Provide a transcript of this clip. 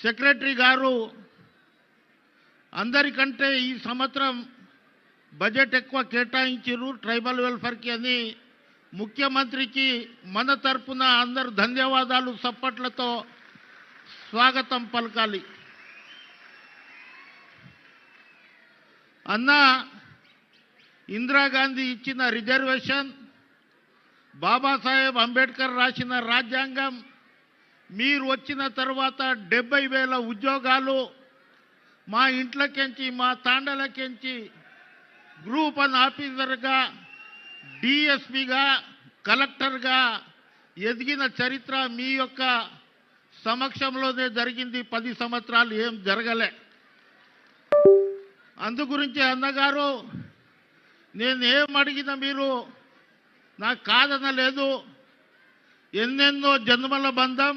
Secretary గారు అందరికంటే ఈ సంవత్సరం బడ్జెట్ ఎక్కువ కేటాయించారు ట్రైబల్ వెల్ఫేర్కి అని ముఖ్యమంత్రికి మన తరపున అందరూ ధన్యవాదాలు సప్పట్లతో స్వాగతం పలకాలి. అన్న ఇందిరాగాంధీ ఇచ్చిన రిజర్వేషన్, బాబాసాహెబ్ అంబేద్కర్ రాసిన రాజ్యాంగం, మీరు వచ్చిన తర్వాత 70,000 ఉద్యోగాలు మా ఇంట్లోకెంచి మా తాండలకెంచి గ్రూప్ 1 ఆఫీసర్గా డిఎస్పీగా కలెక్టర్గా ఎదిగిన చరిత్ర మీ యొక్క సమక్షంలోనే జరిగింది. 10 సంవత్సరాలు ఏం జరగలే. అందు గురించి అన్నగారు నేనేం అడిగినా మీరు నాకు కాదనలేదు. ఎన్నెన్నో జన్మల బంధం